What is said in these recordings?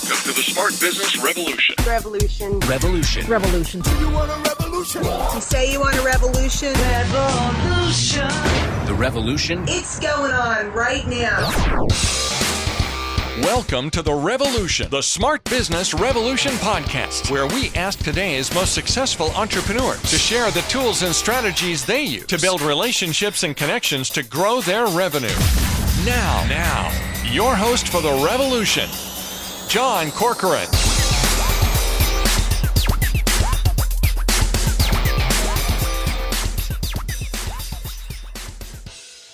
Welcome to the Smart Business Revolution. Revolution. Revolution. Revolution. You want a revolution? You say you want a revolution? Revolution. The revolution. It's going on right now. Welcome to The Revolution, the Smart Business Revolution podcast, where we ask today's most successful entrepreneurs to share the tools and strategies they use to build relationships and connections to grow their revenue. Now, your host for The Revolution, John Corcoran.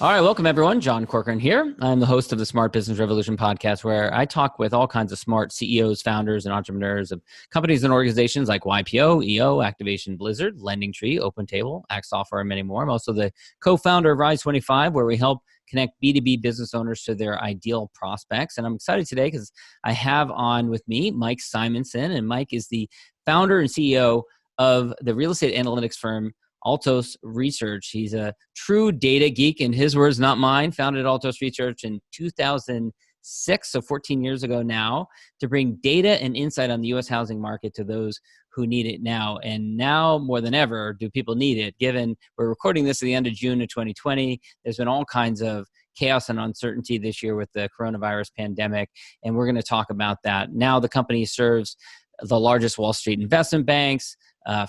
All right, welcome everyone. John Corcoran here. I'm the host of the Smart Business Revolution podcast, where I talk with all kinds of smart CEOs, founders, and entrepreneurs of companies and organizations like YPO, EO, Activation Blizzard, LendingTree, OpenTable, Act Software, and many more. I'm also the co-founder of Rise 25, where we help connect B2B business owners to their ideal prospects. And I'm excited today because I have on with me Mike Simonsen, and Mike is the founder and CEO of the real estate analytics firm Altos Research. He's a true data geek, in his words, not mine. Founded Altos Research in 2006, so 14 years ago now, to bring data and insight on the U.S. housing market to those who need it now. And now more than ever do people need it, given we're recording this at the end of June of 2020. There's been all kinds of chaos and uncertainty this year with the coronavirus pandemic, and we're going to talk about that. Now the company serves the largest Wall Street investment banks,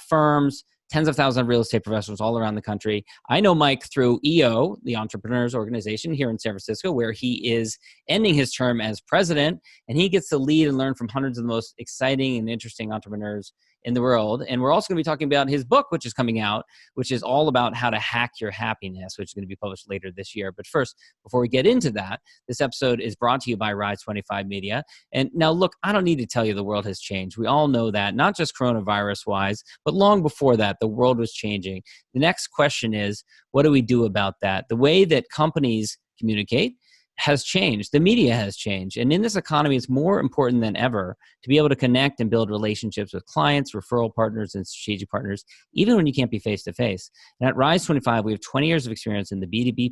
firms, tens of thousands of real estate professionals all around the country. I know Mike through EO, the Entrepreneurs Organization here in San Francisco, where he is ending his term as president, and he gets to lead and learn from hundreds of the most exciting and interesting entrepreneurs in the world. And we're also going to be talking about his book, which is coming out, which is all about how to hack your happiness, which is going to be published later this year. But first, before we get into that, this episode is brought to you by Rise 25 Media. And now, look, I don't need to tell you the world has changed. We all know that, not just coronavirus-wise, but long before that, the world was changing. The next question is, what do we do about that? The way that companies communicate has changed. The media has changed. And in this economy, it's more important than ever to be able to connect and build relationships with clients, referral partners, and strategic partners, even when you can't be face-to-face. And at Rise 25, we have 20 years of experience in the B2B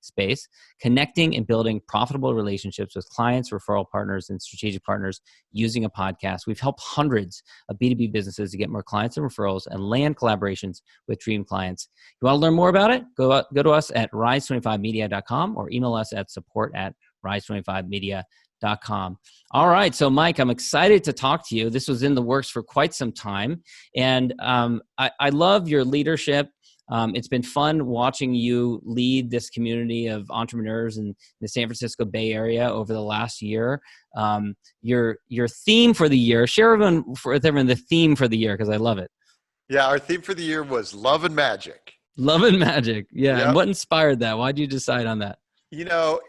space, connecting and building profitable relationships with clients, referral partners, and strategic partners using a podcast. We've helped hundreds of B2B businesses to get more clients and referrals and land collaborations with dream clients. You want to learn more about it? Go to us at rise25media.com or email us at support@rise25media.com. All right. So Mike, I'm excited to talk to you. This was in the works for quite some time. And I love your leadership. It's been fun watching you lead this community of entrepreneurs in the San Francisco Bay Area over the last year. Your theme for the year, share with everyone the theme for the year, because I love it. Yeah, our theme for the year was love and magic. Love and magic. Yeah. Yep. And what inspired that? Why did you decide on that? You know,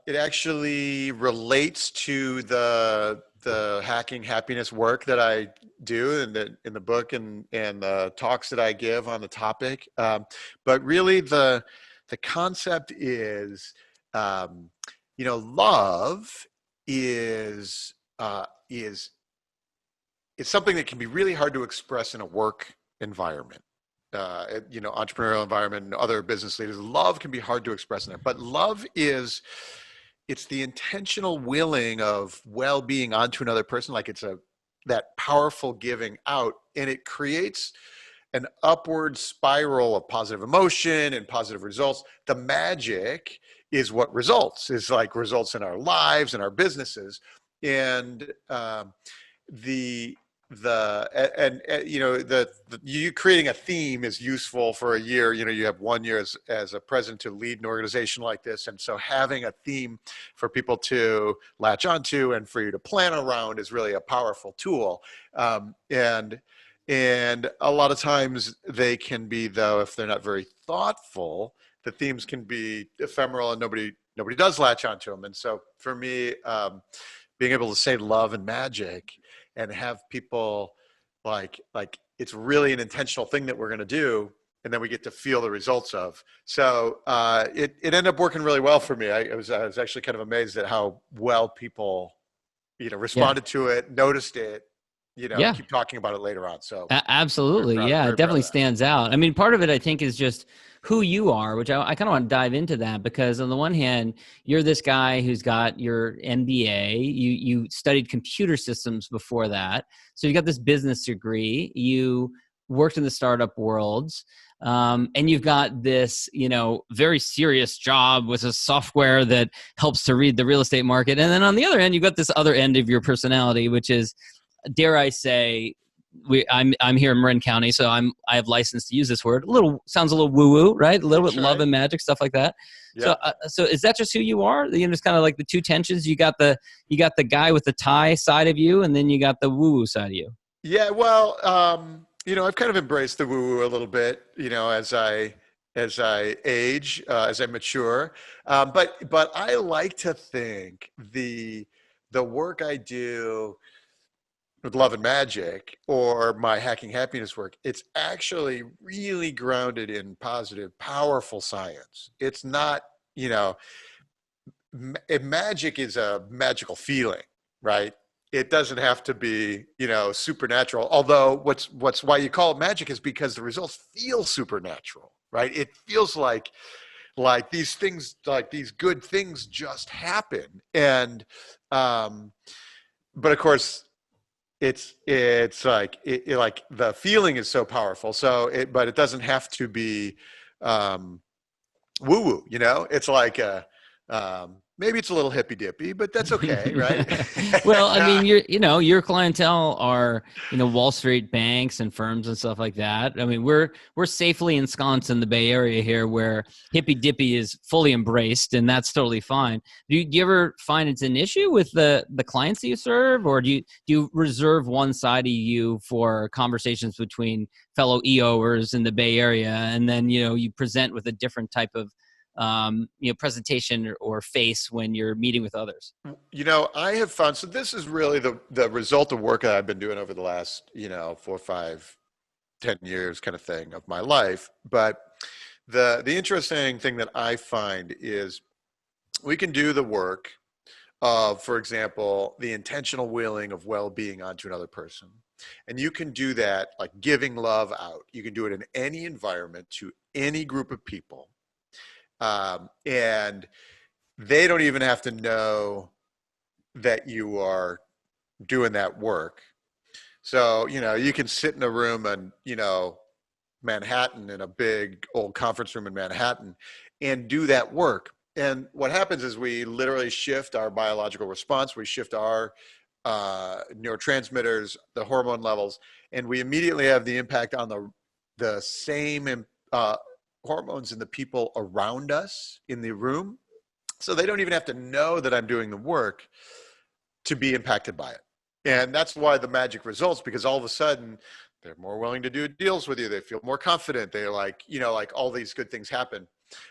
it actually relates to the hacking happiness work that I do in the book and the talks that I give on the topic. But really, the concept is, love is it's something that can be really hard to express in a work environment. Entrepreneurial environment and other business leaders, love can be hard to express in there. But love it's the intentional willing of well-being onto another person, like it's that powerful giving out, and it creates an upward spiral of positive emotion and positive results. The magic is what results in our lives and our businesses, and you creating a theme is useful for a year. You have 1 year as a president to lead an organization like this, and so having a theme for people to latch onto and for you to plan around is really a powerful tool. And a lot of times they can be, though, if they're not very thoughtful, the themes can be ephemeral and nobody does latch onto them. And so for me, being able to say love and magic and have people like it's really an intentional thing that we're going to do, and then we get to feel the results of. So it ended up working really well for me. I was actually kind of amazed at how well people responded to it, noticed it, Yeah. keep talking about it later on. So Absolutely. very Yeah, proud it definitely of that. stands out. I mean, part of it, I think, is just who you are, which I kind of want to dive into that because on the one hand, you're this guy who's got your MBA. You studied computer systems before that. So you got this business degree. You worked in the startup worlds. And you've got this, very serious job with a software that helps to read the real estate market. And then on the other end, you've got this other end of your personality, which is, dare I say, I'm here in Marin County, so I have license to use this word. Sounds a little woo woo, right? A little That's bit love right. and magic stuff like that. Yeah. So is that just who you are? It's kind of like the two tensions. You got the guy with the tie side of you, and then you got the woo woo side of you. Yeah. Well, I've kind of embraced the woo woo a little bit, as I age, as I mature. But I like to think the work I do with Love and Magic or my Hacking Happiness work, it's actually really grounded in positive, powerful science. It's not, magic is a magical feeling, right? It doesn't have to be, supernatural. Although what's why you call it magic is because the results feel supernatural, right? It feels like these things, like these good things just happen. And, but of course, it's like like the feeling is so powerful. But it doesn't have to be woo woo. It's like maybe it's a little hippy dippy, but that's okay, right? Well, I mean, your clientele are, Wall Street banks and firms and stuff like that. I mean, we're safely ensconced in the Bay Area here where hippy dippy is fully embraced, and that's totally fine. Do you ever find it's an issue with the clients that you serve, or do you reserve one side of you for conversations between fellow EOers in the Bay Area, and then, you present with a different type of presentation or face when you're meeting with others? I have found, so this is really the result of work that I've been doing over the last, 4, 5, 10 years kind of thing of my life. But the interesting thing that I find is we can do the work of, for example, the intentional willing of well-being onto another person. And you can do that like giving love out. You can do it in any environment to any group of people. And they don't even have to know that you are doing that work. So, you can sit in a room in, Manhattan, in a big old conference room in Manhattan, and do that work. And what happens is we literally shift our biological response. We shift our neurotransmitters, the hormone levels, and we immediately have the impact on the same hormones in the people around us in the room. So they don't even have to know that I'm doing the work to be impacted by it. And that's why the magic results, because all of a sudden they're more willing to do deals with you. They feel more confident. They're like, like all these good things happen.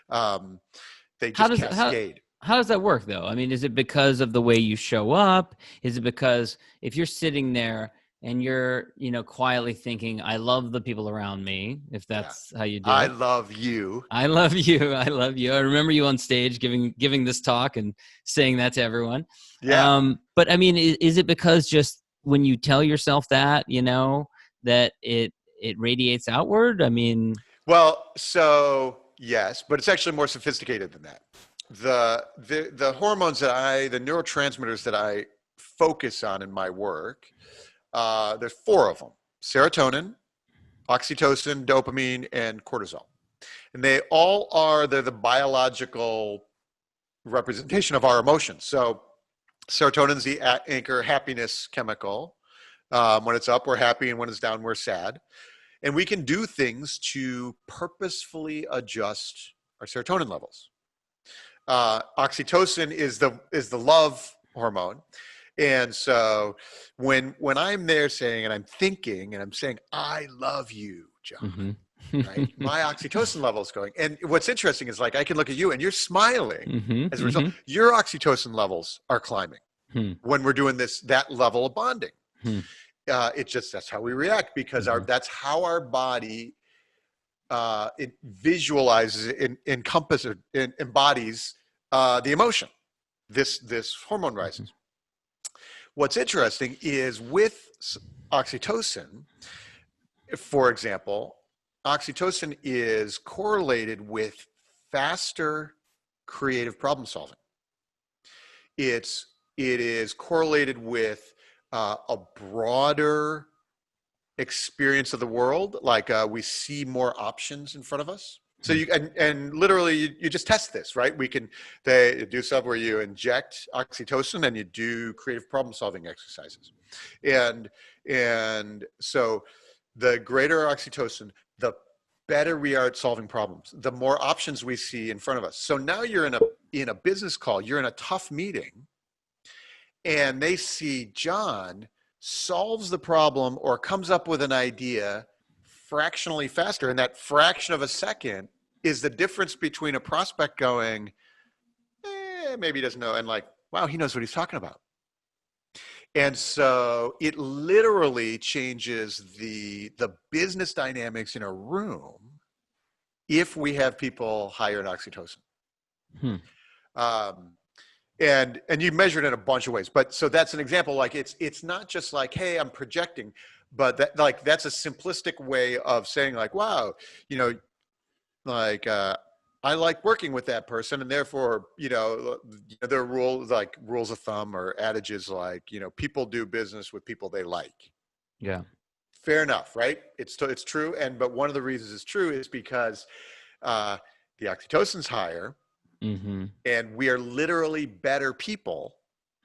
They just cascade. How does that work though? I mean, is it because of the way you show up? Is it because if you're sitting there and you're, quietly thinking, I love the people around me, if that's how you do it. I love you. I love you. I love you. I remember you on stage giving this talk and saying that to everyone. Yeah. But I mean, is it because just when you tell yourself that, that it radiates outward? I mean. Well, so yes, but it's actually more sophisticated than that. The hormones the neurotransmitters that I focus on in my work, there's 4 of them: serotonin, oxytocin, dopamine, and cortisol. And they're the biological representation of our emotions. So serotonin is the anchor happiness chemical. When it's up, we're happy, and when it's down, we're sad. And we can do things to purposefully adjust our serotonin levels. Oxytocin is the love hormone. And so when I'm there saying, and I'm thinking, and I'm saying, I love you, John, right? My oxytocin level is going. And what's interesting is, like, I can look at you and you're smiling as a result. Your oxytocin levels are climbing when we're doing that level of bonding. That's how we react, because that's how our body it visualizes, encompasses, embodies the emotion. This hormone rises. what's interesting is with oxytocin, for example, oxytocin is correlated with faster creative problem solving. It is correlated with a broader experience of the world. Like we see more options in front of us. So you and literally you just test this, right? They do stuff where you inject oxytocin and you do creative problem solving exercises, and so the greater oxytocin, the better we are at solving problems, the more options we see in front of us. So now you're in a business call, you're in a tough meeting, and they see John solves the problem or comes up with an idea fractionally faster. And that fraction of a second is the difference between a prospect going, maybe he doesn't know, and like, wow, he knows what he's talking about. And so it literally changes the business dynamics in a room if we have people higher in oxytocin. And you measure it in a bunch of ways, but so that's an example. Like it's not just like, hey, I'm projecting, but that's a simplistic way of saying like, wow, I like working with that person, and therefore, there are rules of thumb or adages like, people do business with people they like. Yeah. Fair enough, right? It's true, but one of the reasons it's true is because the oxytocin's higher. Mm-hmm. And we are literally better people.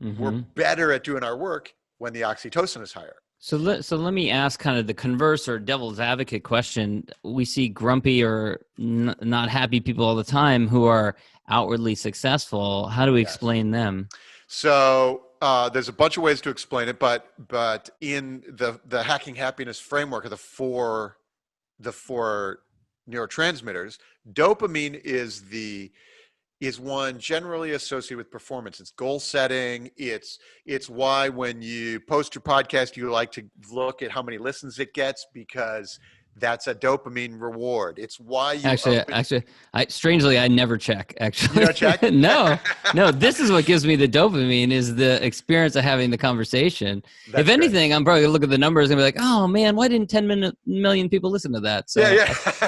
Mm-hmm. We're better at doing our work when the oxytocin is higher. So let me ask kind of the converse or devil's advocate question. We see grumpy or not happy people all the time who are outwardly successful. How do we explain them? So there's a bunch of ways to explain it, but in the Hacking Happiness framework of the four neurotransmitters, dopamine is one generally associated with performance. It's goal setting. It's why when you post your podcast, you like to look at how many listens it gets, because that's a dopamine reward. It's why you strangely, I never check. Actually, you don't check? No. This is what gives me the dopamine, is the experience of having the conversation. That's if anything, I'm probably gonna look at the numbers and be like, oh man, why didn't 10 million people listen to that? So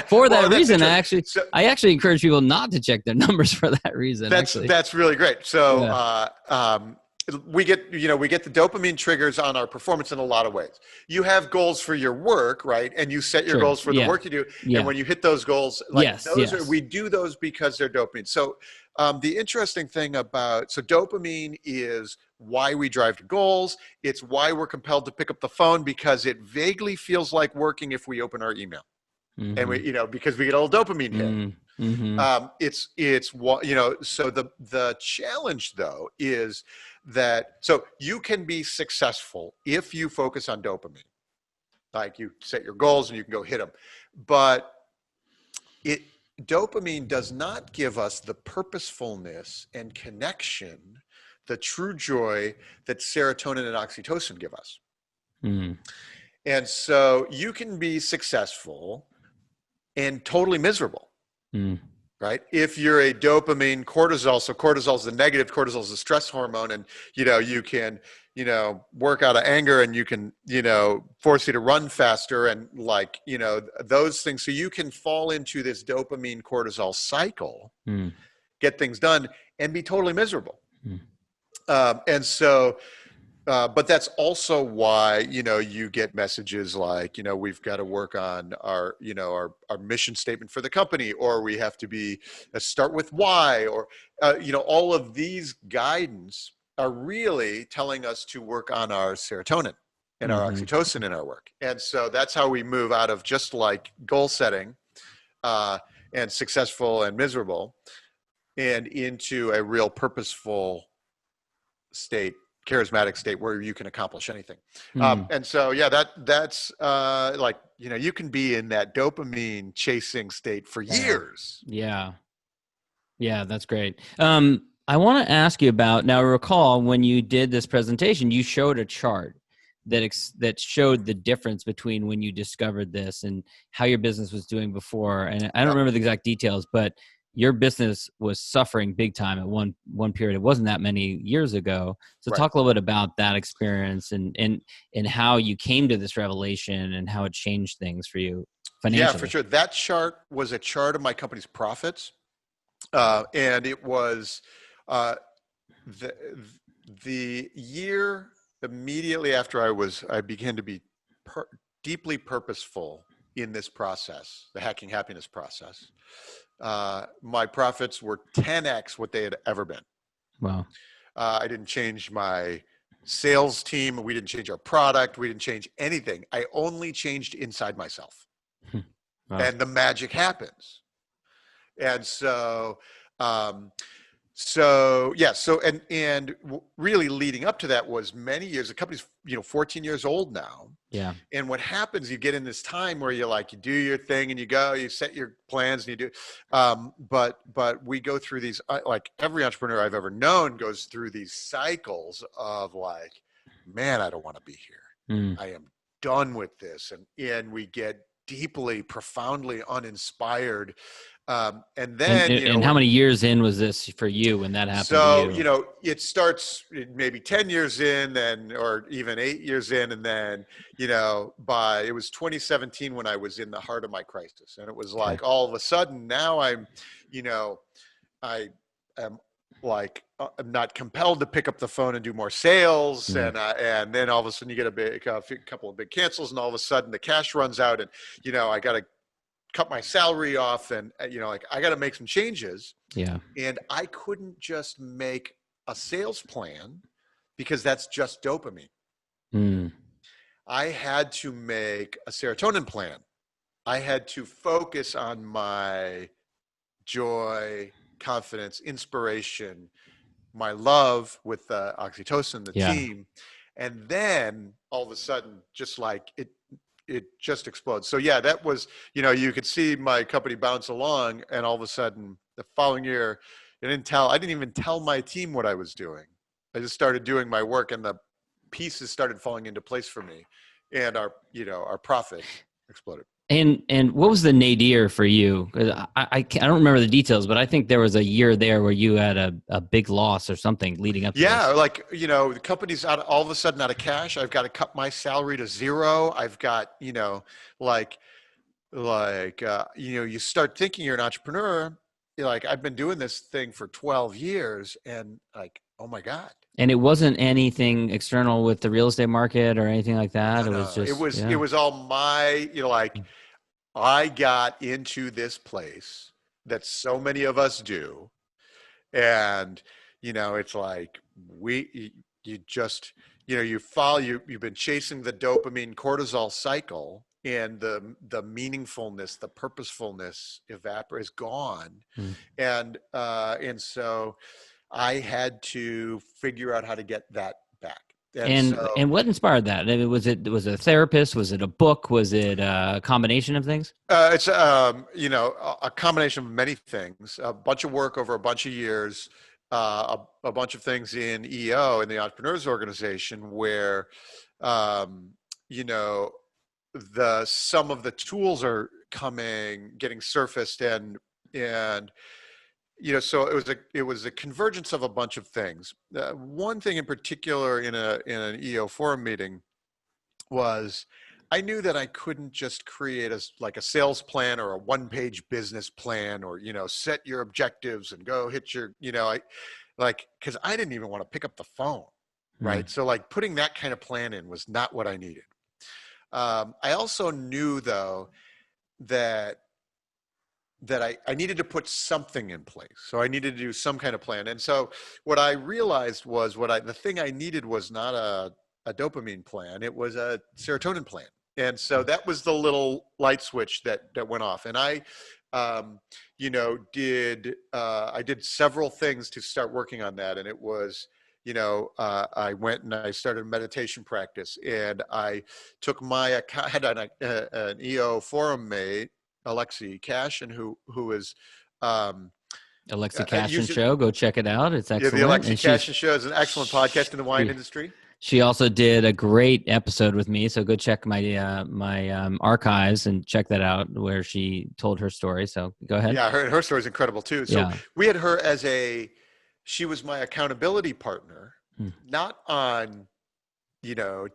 for that reason, I actually encourage people not to check their numbers for that reason. That's really great. So we get the dopamine triggers on our performance in a lot of ways. You have goals for your work, right? And you set your goals for the work you do. Yeah. And when you hit those goals, we do those because they're dopamine. So the interesting thing so dopamine is why we drive to goals. It's why we're compelled to pick up the phone, because it vaguely feels like working if we open our email. Mm-hmm. And we, because we get a little dopamine hit. Mm-hmm. So the challenge though is that, so you can be successful if you focus on dopamine, like you set your goals and you can go hit them, but dopamine does not give us the purposefulness and connection, the true joy that serotonin and oxytocin give us. Mm. And so you can be successful and totally miserable. Mm. Right? If you're a dopamine cortisol, so cortisol is the negative, cortisol is the stress hormone, and you can work out of anger, and you can force you to run faster, and those things. So you can fall into this dopamine cortisol cycle, get things done, and be totally miserable. And so but that's also why, you get messages like, we've got to work on our mission statement for the company, or we have to start with why, or, all of these guidance are really telling us to work on our serotonin and our oxytocin in our work. And so that's how we move out of just like goal setting and successful and miserable, and into a real purposeful state, charismatic state where you can accomplish anything. And so, that's you can be in that dopamine chasing state for years. Yeah, that's great. I want to ask you about, now recall when you did this presentation, you showed a chart that showed the difference between when you discovered this and how your business was doing before. And I don't remember the exact details, but your business was suffering big time at one period. It wasn't that many years ago. So Right. talk a little bit about that experience and how you came to this revelation and how it changed things for you financially. Yeah, for sure. That chart was a chart of my company's profits. And it was the year immediately after I began to be deeply purposeful in this process, the hacking happiness process. My profits were 10x what they had ever been. Wow. I didn't change my sales team. We didn't change our product. We didn't change anything. I only changed inside myself. Wow. And the magic happens. And so, really leading up to that was many years. The company's 14 years old now. Yeah. And what happens, you get in this time where you do your thing and you set your plans and you do. But we go through these, like every entrepreneur I've ever known goes through these cycles of man, I don't want to be here. I am done with this, and we get deeply, profoundly uninspired. And then, and how many years in was this for you when that happened to you? It starts maybe 10 years in, or even 8 years in. And then, it was 2017 when I was in the heart of my crisis. And it was all of a sudden now I'm I'm not compelled to pick up the phone and do more sales. And then all of a sudden you get a couple of big cancels, and all of a sudden the cash runs out, and, I got to cut my salary off, and I got to make some changes. Yeah. And I couldn't just make a sales plan because that's just dopamine. I had to make a serotonin plan. I had to focus on my joy, confidence, inspiration, my love with the oxytocin, the team. And then all of a sudden, just it just explodes. So yeah, that was, you could see my company bounce along, and all of a sudden the following year, I didn't even tell my team what I was doing. I just started doing my work, and the pieces started falling into place for me, and our profit exploded. And what was the nadir for you? I don't remember the details, but I think there was a year there where you had a big loss or something leading up to this. The company's all of a sudden out of cash. I've got to cut my salary to zero. I've got, you start thinking you're an entrepreneur. I've been doing this thing for 12 years, and oh my God. And it wasn't anything external with the real estate market or anything like that. No, it was just, it was all my, I got into this place that so many of us do. And, it's you've been chasing the dopamine cortisol cycle, and the meaningfulness, the purposefulness is gone. And so I had to figure out how to get that back. And what inspired that? I mean, was it a therapist? Was it a book? Was it a combination of things? It's a combination of many things. A bunch of work over a bunch of years. A bunch of things in EO, in the Entrepreneurs Organization, where some of the tools are getting surfaced, and so it was a convergence of a bunch of things. One thing in particular in an EO forum meeting was, I knew that I couldn't just create a sales plan or a one-page business plan, or set your objectives and go hit your because I didn't even want to pick up the phone, right? So putting that kind of plan in was not what I needed. I also knew though that I needed to put something in place. So I needed to do some kind of plan. And so what I realized was the thing I needed was not a dopamine plan. It was a serotonin plan. And so that was the little light switch that went off. And I did several things to start working on that. And it was, I went and I started a meditation practice, and I took I had an EO forum mate, Alexi Cashin, who is Alexi Cashin show. Go check it out. It's excellent. Yeah, the Alexi Cashin show is an excellent podcast in the wine industry. She also did a great episode with me, so go check my archives and check that out where she told her story. So go ahead. Yeah, her story is incredible too. So Yeah. we had her as she was my accountability partner, Hmm. not on,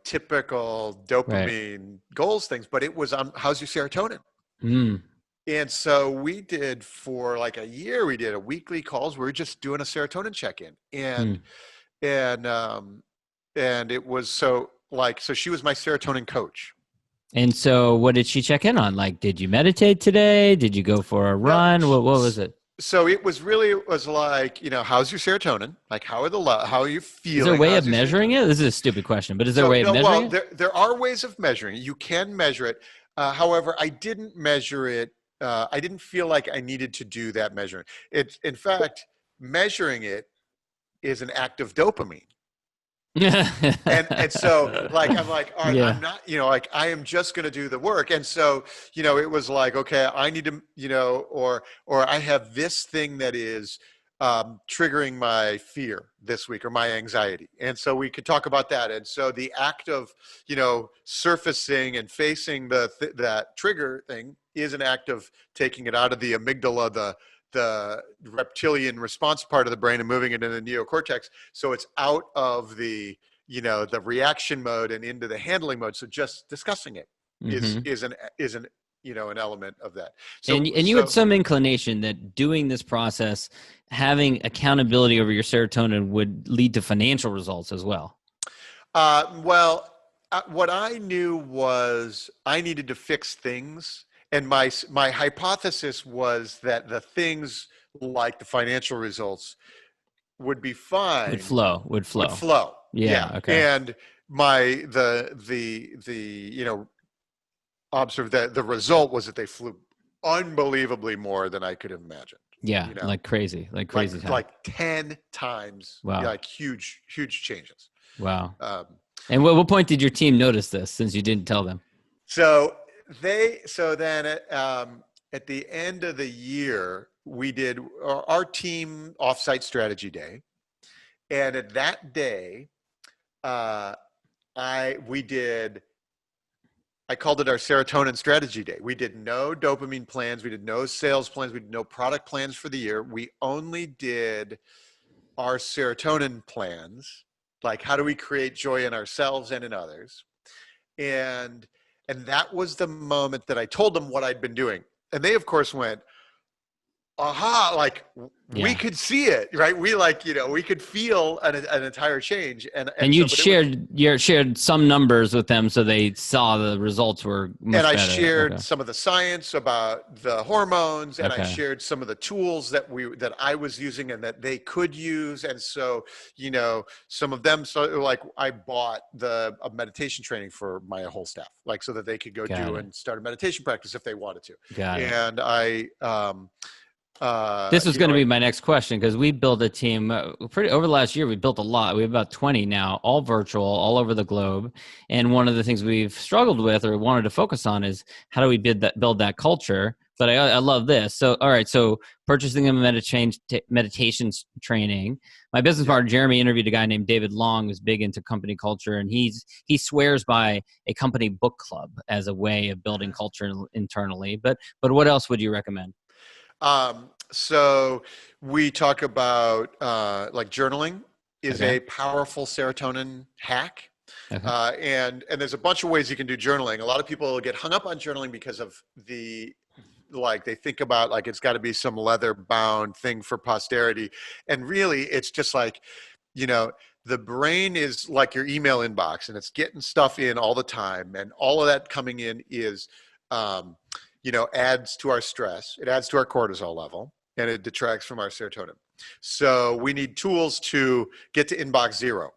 typical dopamine goals things, but it was on how's your serotonin. Mm. And so we did for like a year, we did a weekly calls. We were just doing a serotonin check-in, and it was so she was my serotonin coach. And so what did she check in on? Like, did you meditate today? Did you go for a run? What was it? So it was like, how's your serotonin? Like, how are you feeling? Is there a way of measuring it? This is a stupid question, but is there a way of measuring it? There are ways of measuring it. You can measure it. However, I didn't measure it. I didn't feel like I needed to do that measuring. In fact, measuring it is an act of dopamine. and so I'm like, all right, yeah. I'm not, I am just going to do the work. And so, it was like, okay, I need to, or I have this thing that is triggering my fear this week or my anxiety. And so we could talk about that. And so the act of, surfacing and facing that trigger thing is an act of taking it out of the amygdala, the reptilian response part of the brain, and moving it into the neocortex. So it's out of the reaction mode and into the handling mode. So just discussing it is an element of that. So, and you had some inclination that doing this process, having accountability over your serotonin would lead to financial results as well. What I knew was I needed to fix things. And my hypothesis was that the things like the financial results would be fine. Would flow. Yeah. Okay. And the result was that they flew unbelievably more than I could have imagined. Yeah. Like crazy. Like 10 times. Wow. Like huge changes. Wow. And what point did your team notice this, since you didn't tell them? So then at the end of the year, we did our team offsite strategy day. And at that day, I called it our serotonin strategy day. We did no dopamine plans. We did no sales plans. We did no product plans for the year. We only did our serotonin plans. Like, how do we create joy in ourselves and in others? And that was the moment that I told them what I'd been doing. And they, of course, went, aha, like we could see it, right? We we could feel an entire change. And you shared some numbers with them so they saw the results were much better. I shared some of the science about the hormones, and I shared some of the tools that I was using and that they could use. And so, some of them, I bought a meditation training for my whole staff, so that they could go and start a meditation practice if they wanted to. And this was going to be my next question, because we built a team over the last year. We built a lot. We have about 20 now, all virtual, all over the globe. And one of the things we've struggled with or wanted to focus on is how do we build that culture? But I love this. So, all right. So purchasing a meditation training. My business partner, Jeremy, interviewed a guy named David Long, who's big into company culture. And he swears by a company book club as a way of building culture internally. But what else would you recommend? So we talk about journaling is a powerful serotonin hack. And there's a bunch of ways you can do journaling. A lot of people get hung up on journaling because of they think about it's got to be some leather bound thing for posterity. And really it's just the brain is like your email inbox, and it's getting stuff in all the time. And all of that coming in is, adds to our stress. It adds to our cortisol level, and it detracts from our serotonin. So we need tools to get to inbox zero.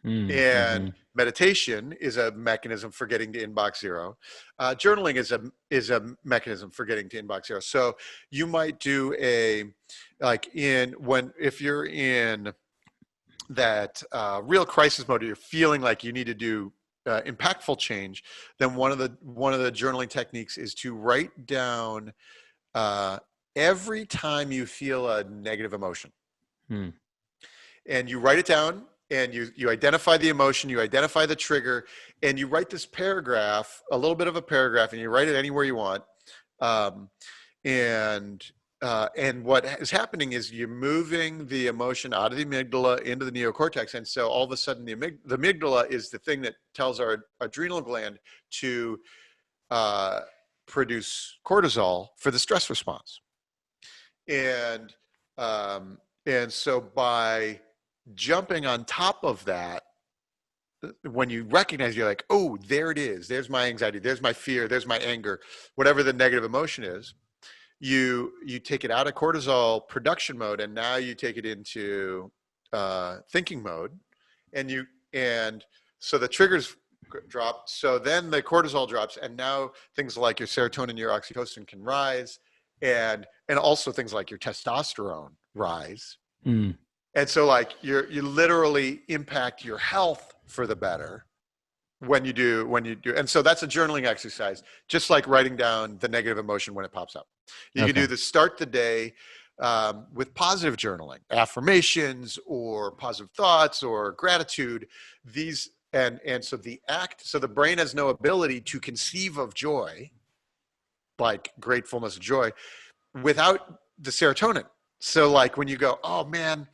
And meditation is a mechanism for getting to inbox zero. Journaling is a mechanism for getting to inbox zero. So you might do if you're in that real crisis mode, or you're feeling like you need to do impactful change, then one of the journaling techniques is to write down every time you feel a negative emotion. And you write it down, and you identify the emotion, you identify the trigger, and you write this paragraph, a little bit of a paragraph, and you write it anywhere you want. And what is happening is you're moving the emotion out of the amygdala into the neocortex. And so all of a sudden the amygdala is the thing that tells our adrenal gland to produce cortisol for the stress response. And so by jumping on top of that, when you recognize, you're like, oh, there it is. There's my anxiety. There's my fear. There's my anger, whatever the negative emotion is. You take it out of cortisol production mode, and now you take it into thinking mode, and so the triggers drop. So then the cortisol drops, and now things like your serotonin, your oxytocin can rise, and also things like your testosterone rise. And so like you literally impact your health for the better when you do. And so that's a journaling exercise, just like writing down the negative emotion when it pops up. You can do the start the day with positive journaling, affirmations or positive thoughts or gratitude. These and so the brain has no ability to conceive of joy, like gratefulness, joy, without the serotonin. So like when you go, oh man,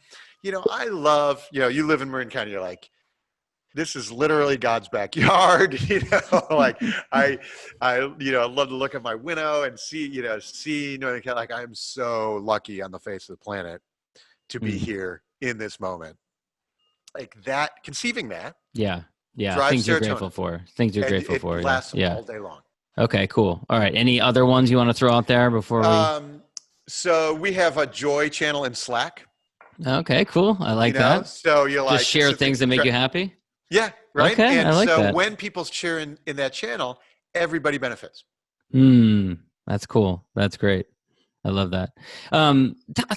I love, you live in Marin County, you're like, this is literally God's backyard. Like I love to look at my window and see, like I'm so lucky on the face of the planet to be here in this moment. Like that, conceiving that. Yeah. Drives Things you're serotonin. grateful for. Things you're grateful for. It lasts all day long. Okay, cool. All right. Any other ones you want to throw out there before we? So we have a joy channel in Slack. Okay, cool. I like that. So you like just share things that make you happy. Yeah, right. Okay, and I like so that. when people share in that channel, everybody benefits. That's cool. That's great. I love that.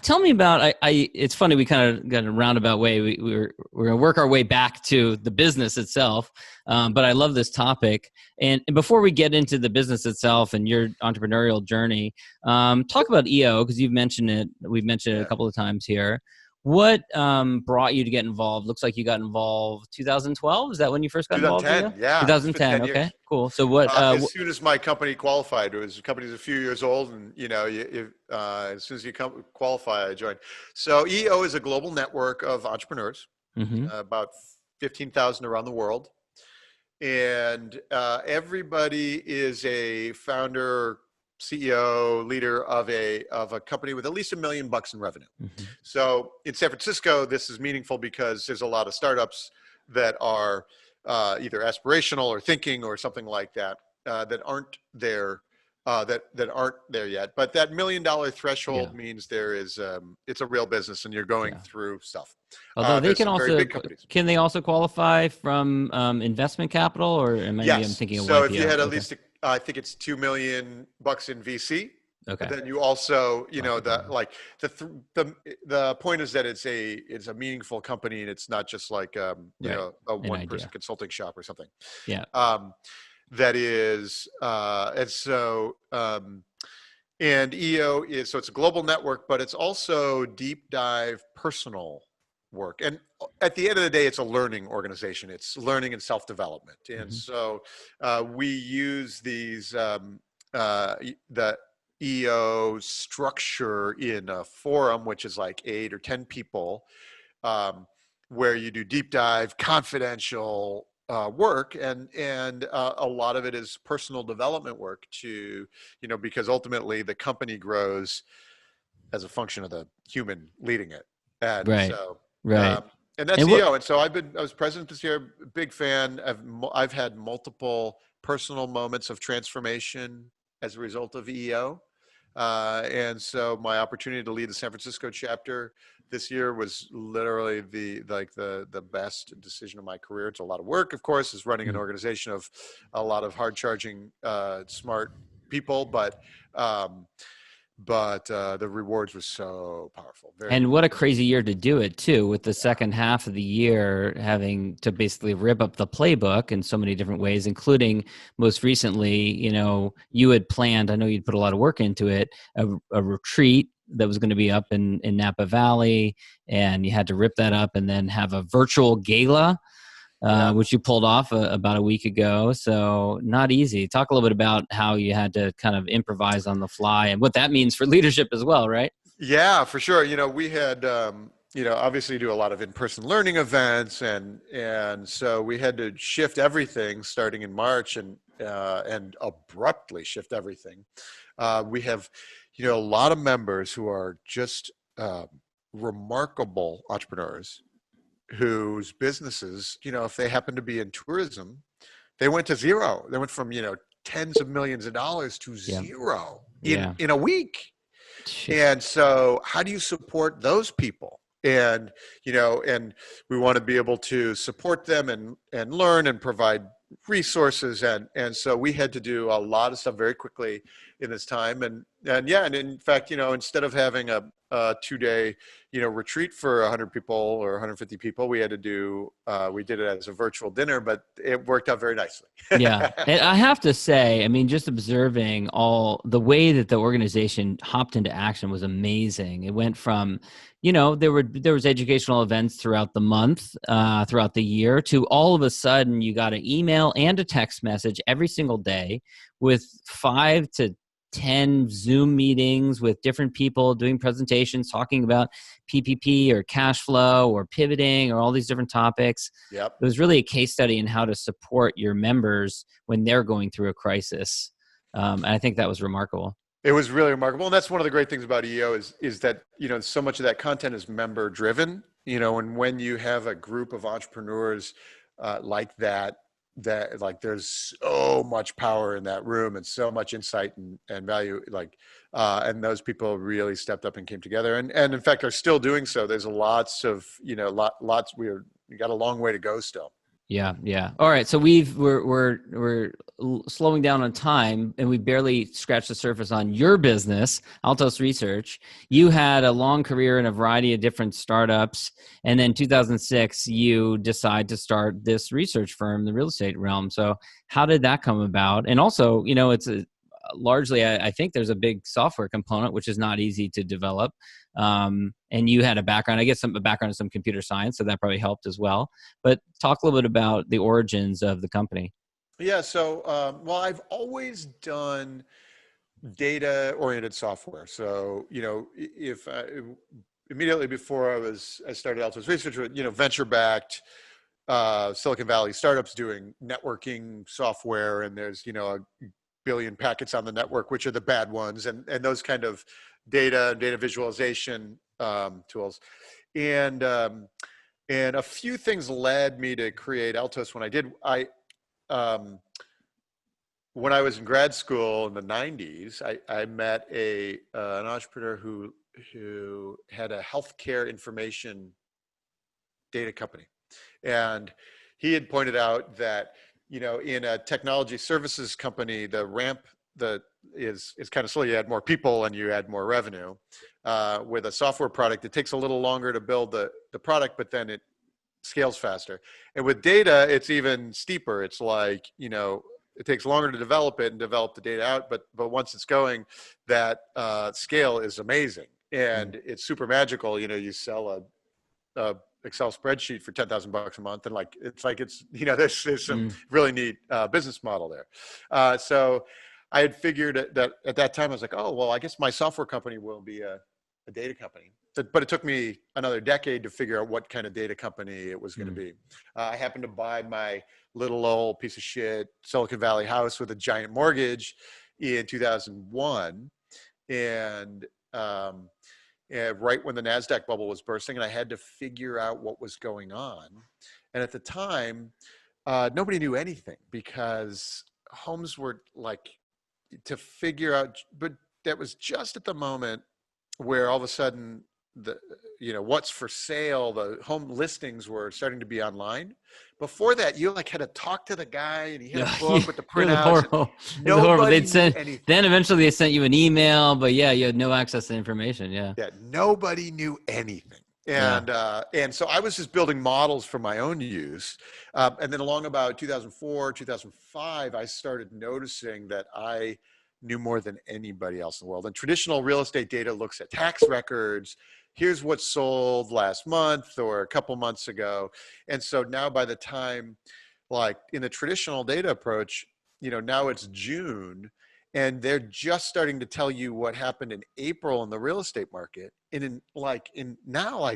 Tell me about. It's funny. We kind of got a roundabout way. We're gonna work our way back to the business itself. But I love this topic. And before we get into the business itself and your entrepreneurial journey, talk about EO because you've mentioned it. We've mentioned it a couple of times here. What brought you to get involved? Looks like you got involved 2012. Is that when you first got involved? 2010, yeah. 2010. Okay, years. Cool. So what? As soon as my company qualified, the company's a few years old, and as soon as you qualify, I joined. So EO is a global network of entrepreneurs, about 15,000 around the world, and everybody is a founder, CEO, leader of a company with at least $1 million in revenue. So in San Francisco, this is meaningful because there's a lot of startups that are either aspirational or thinking or something like that that aren't there that aren't there yet. But that $1 million threshold means there is it's a real business and you're going through stuff. Although they can they also qualify from investment capital, or maybe I'm thinking of so YPO. If you had at least I think it's $2 million in VC. Okay. Then you also, the point is that it's a meaningful company and it's not just like a one-person consulting shop or something. Yeah. That is, and EO is, so it's a global network, but it's also deep dive personal work. And at the end of the day, it's a learning organization. It's learning and self-development. And so we use the EO structure in a forum, which is like 8 or 10 people, where you do deep dive, confidential work, and a lot of it is personal development work because ultimately the company grows as a function of the human leading it. And and that's EO. And so I was president this year, big fan. I've had multiple personal moments of transformation as a result of EO. And so my opportunity to lead the San Francisco chapter this year was literally the best decision of my career. It's a lot of work, of course, is running an organization of a lot of hard charging, smart people, but the rewards were so powerful. And what a crazy year to do it too, with the second half of the year having to basically rip up the playbook in so many different ways, including most recently, you had planned, I know you'd put a lot of work into it, a retreat that was going to be up in Napa Valley, and you had to rip that up and then have a virtual gala, which you pulled off about a week ago. So not easy. Talk a little bit about how you had to kind of improvise on the fly and what that means for leadership as well, right? Yeah, for sure. We had, obviously do a lot of in-person learning events, and so we had to shift everything starting in March and abruptly shift everything. We have, a lot of members who are just remarkable entrepreneurs whose businesses, if they happen to be in tourism, they went to zero. They went from, tens of millions of dollars to zero in a week. And so how do you support those people? And, and we want to be able to support them and learn and provide resources. And so we had to do a lot of stuff very quickly in this time. And in fact, instead of having a 2-day, retreat for 100 people or 150 people, we had to do, we did it as a virtual dinner, but it worked out very nicely. Yeah. And I have to say, I mean, just observing all the way that the organization hopped into action was amazing. It went from, there was educational events throughout the month, throughout the year, to all of a sudden you got an email and a text message every single day with 5 to 10 Zoom meetings with different people doing presentations, talking about PPP or cash flow or pivoting or all these different topics. Yep. It was really a case study in how to support your members when they're going through a crisis. And I think that was remarkable. It was really remarkable. And that's one of the great things about EO is that, so much of that content is member driven, and when you have a group of entrepreneurs like that like there's so much power in that room and so much insight and value, and those people really stepped up and came together and in fact are still doing so. There's lots of, we got a long way to go still. Yeah. All right. So we're slowing down on time, and we barely scratched the surface on your business, Altos Research. You had a long career in a variety of different startups, and then 2006, you decide to start this research firm in the real estate realm. So how did that come about? And also, it's largely, I think there's a big software component, which is not easy to develop. And you had a background, I guess, a background in some computer science, so that probably helped as well. But talk a little bit about the origins of the company. Yeah. So, I've always done data-oriented software. So, if immediately before I started Altos Research, venture-backed Silicon Valley startups doing networking software, and there's, a billion packets on the network, which are the bad ones, and those kind of data visualization tools. And a few things led me to create Altos. When I was in grad school in the 90s, I met an entrepreneur who had a healthcare information data company. And he had pointed out that, in a technology services company, the ramp is kind of slow. You add more people and you add more revenue. With a software product, it takes a little longer to build the product, but then it scales faster. And with data, it's even steeper. It's like, it takes longer to develop it and develop the data out, but once it's going, that scale is amazing. And it's super magical. You sell a Excel spreadsheet for $10,000 a month, and there's some really neat business model there. So I had figured that at that time I was like, oh well, I guess my software company will be a data company. But it took me another decade to figure out what kind of data company it was going to be. I happened to buy my little old piece of shit Silicon Valley house with a giant mortgage in 2001, and right when the NASDAQ bubble was bursting, and I had to figure out what was going on. And at the time, nobody knew anything because homes were to figure out, but that was just at the moment where all of a sudden what's for sale, the home listings were starting to be online. Before that, you had to talk to the guy, and he had a book with the printouts. Nobody knew anything. Then eventually they sent you an email, but you had no access to information. Yeah, nobody knew anything. And so I was just building models for my own use. And then along about 2004, 2005, I started noticing that I knew more than anybody else in the world. And traditional real estate data looks at tax records. Here's what sold last month or a couple months ago. And so now by the time, like in the traditional data approach, now it's June and they're just starting to tell you what happened in April in the real estate market. And now,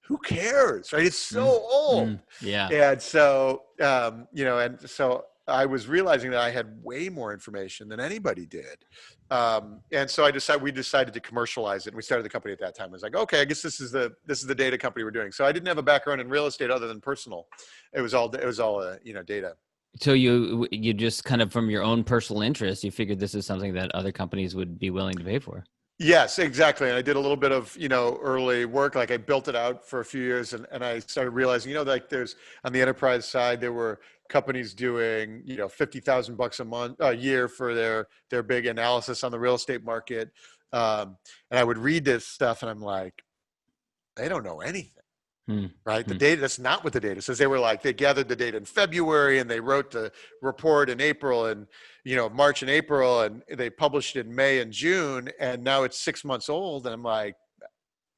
who cares, right? It's so old. Yeah. And so, and so I was realizing that I had way more information than anybody did. And so we decided to commercialize it. And we started the company at that time. I was like, okay, I guess this is the data company we're doing. So I didn't have a background in real estate other than personal. It was all data. So you just kind of from your own personal interest, you figured this is something that other companies would be willing to pay for. Yes, exactly. And I did a little bit of, early work. Like I built it out for a few years and I started realizing, there's on the enterprise side, there were companies doing, $50,000 a year for their big analysis on the real estate market. And I would read this stuff and I'm like, they don't know anything. Right. The data, that's not what the data says. They gathered the data in February and they wrote the report in April and, March and April, and they published it in May and June. And now it's 6 months old. And I'm like,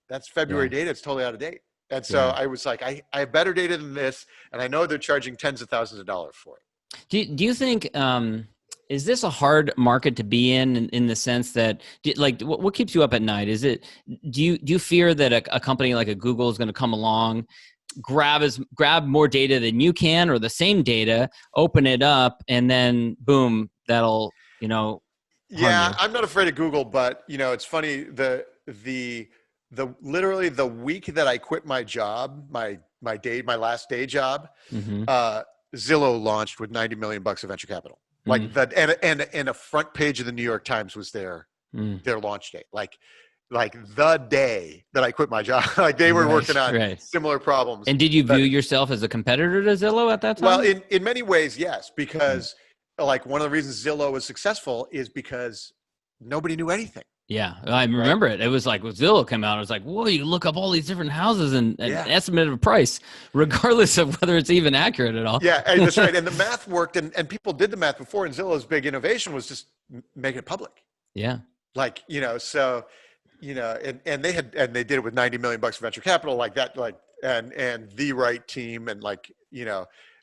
that's February data. It's totally out of date. And so I was like, I have better data than this. And I know they're charging tens of thousands of dollars for it. Do you think, is this a hard market to be in the sense that, what keeps you up at night? Is it, do you fear that a company like a Google is going to come along, grab more data than you can, or the same data, open it up, and then boom, that'll, Yeah, I'm not afraid of Google, but it's funny, the literally the week that I quit my job, my last day job, Zillow launched with $90 million of venture capital. Like that, and a front page of the New York Times was their launch date. Like the day that I quit my job, like they were working on similar problems. And did you view yourself as a competitor to Zillow at that time? Well, in many ways, yes, because like one of the reasons Zillow was successful is because nobody knew anything. Yeah, I remember it. It was like when Zillow came out, it was like, whoa, you look up all these different houses and estimate of a price, regardless of whether it's even accurate at all. Yeah, that's right. And the math worked, and people did the math before, and Zillow's big innovation was just make it public. Yeah. Like, so, and they did it with $90 million of venture capital like that, and the right team and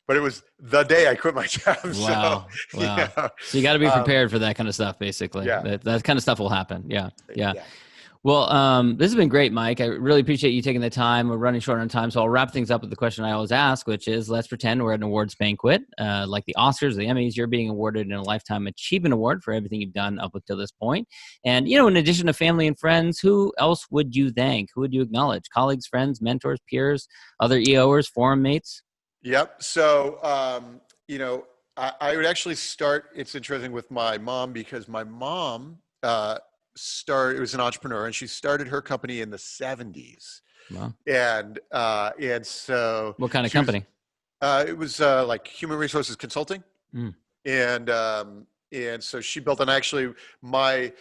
but it was the day I quit my job. Wow. So you got to be prepared for that kind of stuff, basically. Yeah. That kind of stuff will happen. Yeah. Well, this has been great, Mike. I really appreciate you taking the time. We're running short on time, so I'll wrap things up with the question I always ask, which is, let's pretend we're at an awards banquet, like the Oscars, the Emmys. You're being awarded a Lifetime Achievement Award for everything you've done up until this point. And, in addition to family and friends, who else would you thank? Who would you acknowledge? Colleagues, friends, mentors, peers, other EOers, forum mates? Yep. So, I would actually start, it's interesting, with my mom, because my mom was an entrepreneur and she started her company in the 70s. Wow. And so. What kind of company? It was like human resources consulting. And so she built, and actually the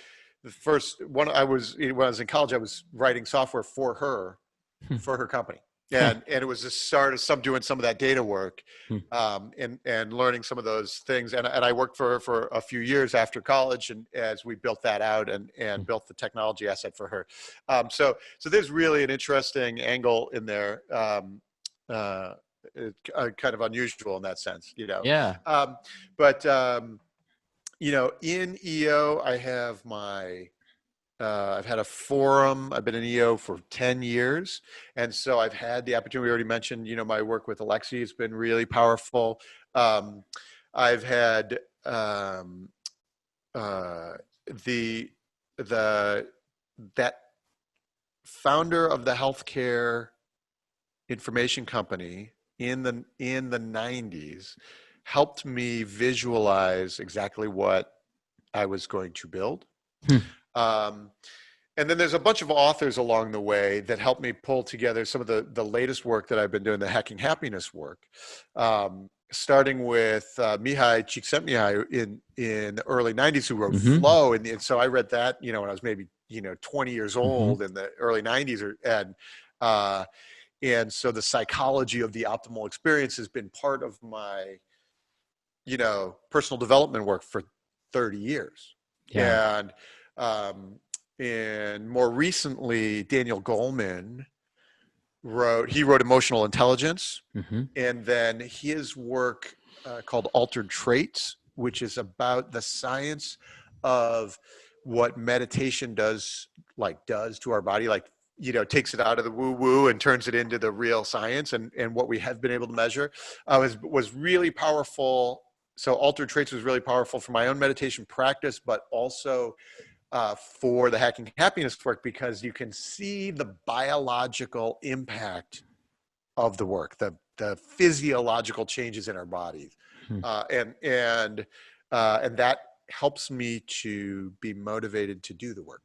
first one when I was in college, I was writing software for her company. And it was the start of doing some of that data work, and learning some of those things. And I worked for her for a few years after college, and as we built that out and built the technology asset for her. So there's really an interesting angle in there, kind of unusual in that sense, Yeah. In EO, I have I've had a forum. I've been an EO for 10 years. And so I've had the opportunity, we already mentioned, my work with Alexi has been really powerful. I've had that founder of the healthcare information company in the 90s helped me visualize exactly what I was going to build. And then there's a bunch of authors along the way that helped me pull together some of the latest work that I've been doing, the Hacking Happiness work, starting with Mihai Csikszentmihalyi in the early 90s, who wrote Flow. And so I read that, when I was maybe, 20 years old in the early 90s. And so the psychology of the optimal experience has been part of my, personal development work for 30 years. Yeah. And more recently, Daniel Goleman wrote Emotional Intelligence, and then his work called Altered Traits, which is about the science of what meditation does to our body, takes it out of the woo-woo and turns it into the real science and what we have been able to measure, was really powerful. So Altered Traits was really powerful for my own meditation practice, but also for the Hacking Happiness work, because you can see the biological impact of the work, the physiological changes in our bodies, and that helps me to be motivated to do the work.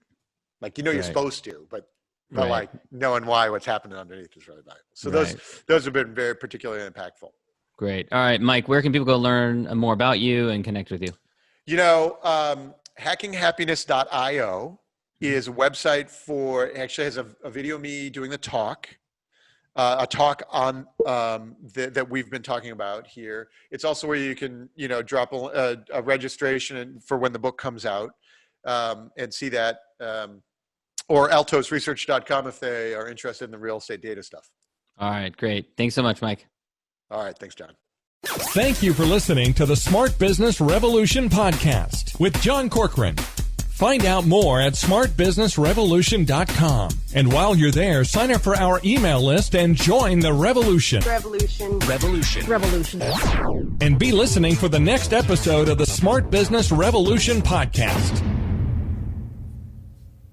You're supposed to, but like knowing what's happening underneath is really valuable. So those have been very particularly impactful. Great. All right, Mike, where can people go learn more about you and connect with you? Hackinghappiness.io is a website actually has a video of me doing the talk, a talk on that we've been talking about here. It's also where you can, drop a registration for when the book comes out, and see that, or altosresearch.com if they are interested in the real estate data stuff. All right, great. Thanks so much, Mike. All right, thanks, John. Thank you for listening to the Smart Business Revolution podcast with John Corcoran. Find out more at smartbusinessrevolution.com. And while you're there, sign up for our email list and join the revolution. Revolution. And be listening for the next episode of the Smart Business Revolution podcast.